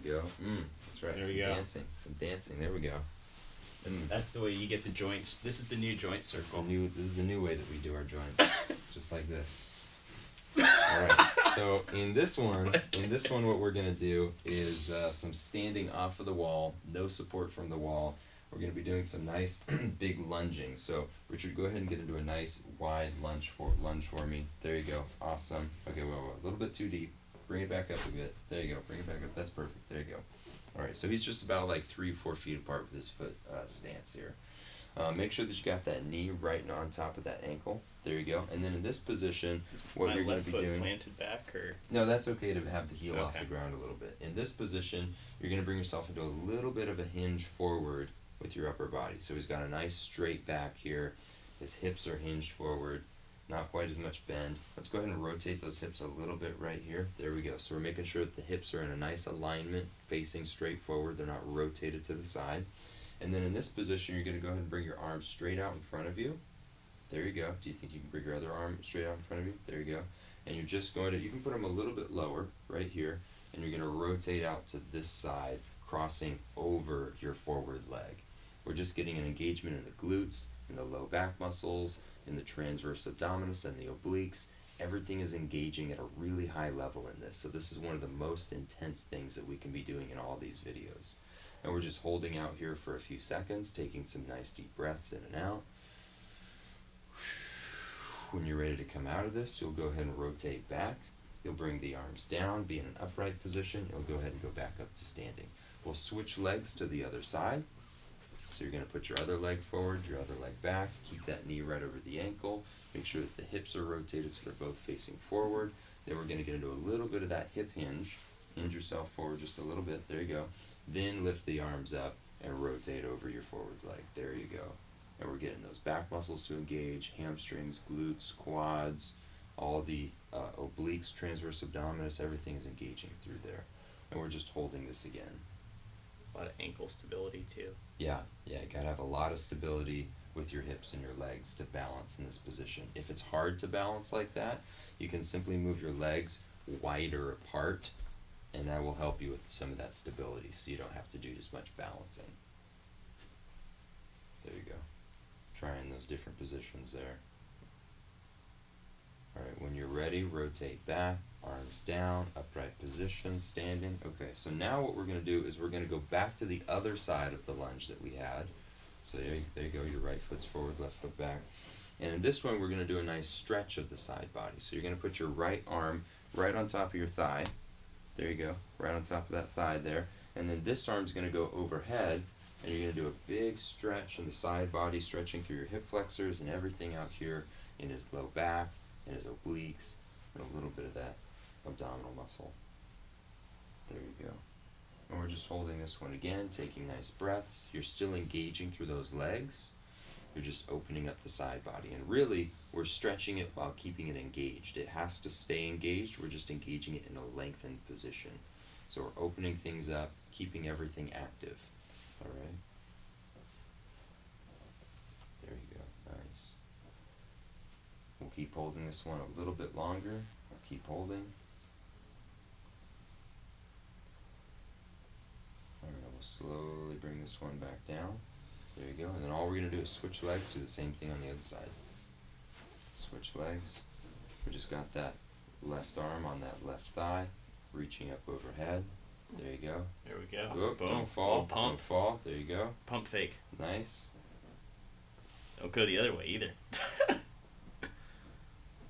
go. That's right. There we go. Some dancing. There we go. That's the way you get the joints. This is the new joint circle. This is the new way that we do our joints. Just like this. Alright, so in this one, what we're going to do is some standing off of the wall, no support from the wall. We're going to be doing some nice big lunging. So, Richard, go ahead and get into a nice wide lunge for me. There you go. Awesome. Okay, whoa, a little bit too deep. Bring it back up a bit. There you go. Bring it back up. That's perfect. There you go. Alright, so he's just about like 3-4 feet apart with his foot stance here. Make sure that you got that knee right on top of that ankle. There you go. And then in this position, what you're going to be doing... My left foot planted back, or... No, that's okay to have the heel off the ground a little bit. In this position, you're going to bring yourself into a little bit of a hinge forward with your upper body. So he's got a nice straight back here. His hips are hinged forward. Not quite as much bend. Let's go ahead and rotate those hips a little bit right here. There we go. So we're making sure that the hips are in a nice alignment, facing straight forward. They're not rotated to the side. And then in this position, you're going to go ahead and bring your arms straight out in front of you. There you go. Do you think you can bring your other arm straight out in front of you? There you go. And you're just going to, you can put them a little bit lower right here, and you're going to rotate out to this side, crossing over your forward leg. We're just getting an engagement in the glutes, in the low back muscles, in the transverse abdominis and the obliques. Everything is engaging at a really high level in this. So this is one of the most intense things that we can be doing in all these videos. And we're just holding out here for a few seconds, taking some nice deep breaths in and out. When you're ready to come out of this, you'll go ahead and rotate back. You'll bring the arms down, be in an upright position. You'll go ahead and go back up to standing. We'll switch legs to the other side. So you're going to put your other leg forward, your other leg back. Keep that knee right over the ankle. Make sure that the hips are rotated so they're both facing forward. Then we're going to get into a little bit of that hip hinge. Hinge yourself forward just a little bit. There you go. Then lift the arms up and rotate over your forward leg. There you go. And we're getting those back muscles to engage, hamstrings, glutes, quads, all the obliques, transverse abdominis, everything is engaging through there. And we're just holding this again. A lot of ankle stability too. Yeah, you gotta have a lot of stability with your hips and your legs to balance in this position. If it's hard to balance like that, you can simply move your legs wider apart, and that will help you with some of that stability, so you don't have to do as much balancing. There you go. Trying those different positions there. Alright, when you're ready, rotate back, arms down, upright position, standing. Okay, so now what we're going to do is we're going to go back to the other side of the lunge that we had. So there you go, your right foot's forward, left foot back. And in this one, we're going to do a nice stretch of the side body. So you're going to put your right arm right on top of your thigh. There you go, right on top of that thigh there. And then this arm's going to go overhead, and you're going to do a big stretch in the side body, stretching through your hip flexors and everything out here in his low back, in his obliques, and a little bit of that abdominal muscle. There you go. And we're just holding this one again, taking nice breaths. You're still engaging through those legs. You're just opening up the side body. And really, we're stretching it while keeping it engaged. It has to stay engaged. We're just engaging it in a lengthened position. So we're opening things up, keeping everything active. All right. There you go. Nice. We'll keep holding this one a little bit longer. We'll keep holding. All right, we'll slowly bring this one back down. There you go. And then all we're going to do is switch legs, do the same thing on the other side. Switch legs. We just got that left arm on that left thigh, reaching up overhead. There you go. There we go. Whoop, don't fall. Pump. Don't fall. There you go. Pump fake. Nice. Don't go the other way either.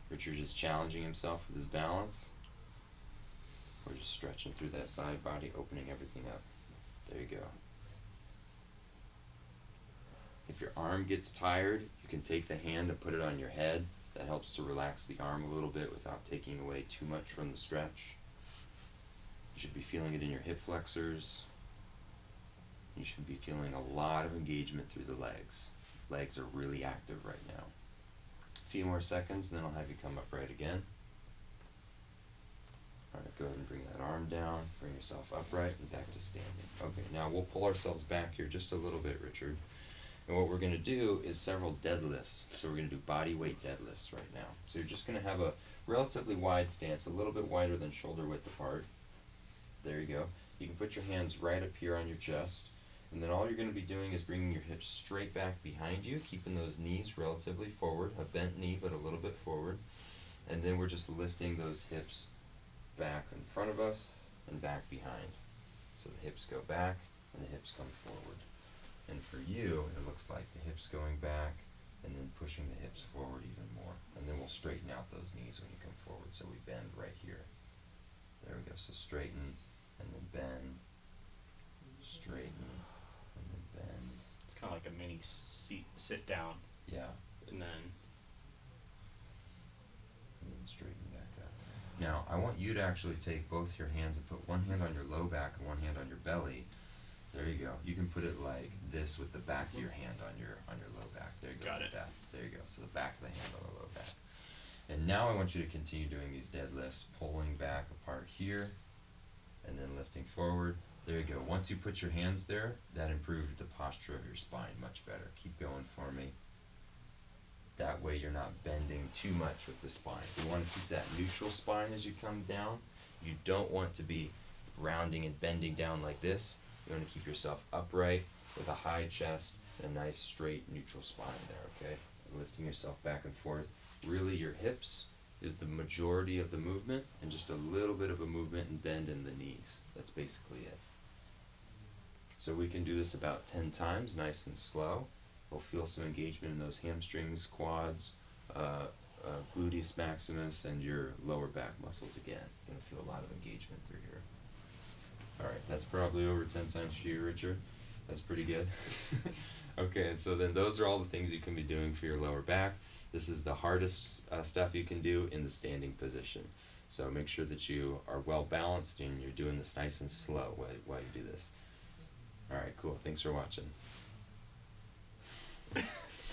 Richard just challenging himself with his balance. We're just stretching through that side body, opening everything up. There you go. If your arm gets tired, you can take the hand and put it on your head. That helps to relax the arm a little bit without taking away too much from the stretch. You should be feeling it in your hip flexors. You should be feeling a lot of engagement through the legs. Legs are really active right now. A few more seconds, and then I'll have you come upright again. Alright, go ahead and bring that arm down, bring yourself upright, and back to standing. Okay, now we'll pull ourselves back here just a little bit, Richard. And what we're going to do is several deadlifts. So we're going to do bodyweight deadlifts right now. So you're just going to have a relatively wide stance, a little bit wider than shoulder width apart. There you go. You can put your hands right up here on your chest, and then all you're going to be doing is bringing your hips straight back behind you, keeping those knees relatively forward, a bent knee but a little bit forward, and then we're just lifting those hips back in front of us and back behind. So the hips go back and the hips come forward. And for you, it looks like the hips going back and then pushing the hips forward even more. And then we'll straighten out those knees when you come forward. So we bend right here. There we go. So straighten and then bend, straighten and then bend. It's kind of like a mini sit down. Yeah. And then Straighten back up. Now, I want you to actually take both your hands and put one hand on your low back and one hand on your belly. There you go. You can put it like this with the back of your hand on your low back. There you go. Got it. That. There you go. So the back of the hand on the low back. And now I want you to continue doing these deadlifts, pulling back apart here, and then lifting forward. There you go. Once you put your hands there, that improved the posture of your spine much better. Keep going for me. That way you're not bending too much with the spine. You want to keep that neutral spine as you come down. You don't want to be rounding and bending down like this. You want to keep yourself upright with a high chest and a nice straight neutral spine there, okay? Lifting yourself back and forth. Really your hips is the majority of the movement and just a little bit of a movement and bend in the knees. That's basically it. So we can do this about 10 times, nice and slow. We'll feel some engagement in those hamstrings, quads, gluteus maximus, and your lower back muscles again. You're going to feel a lot of engagement through here. Alright, that's probably over 10 times for you, Richard. That's pretty good. Okay, so then those are all the things you can be doing for your lower back. This is the hardest stuff you can do in the standing position. So make sure that you are well balanced and you're doing this nice and slow while you do this. Alright, cool. Thanks for watching.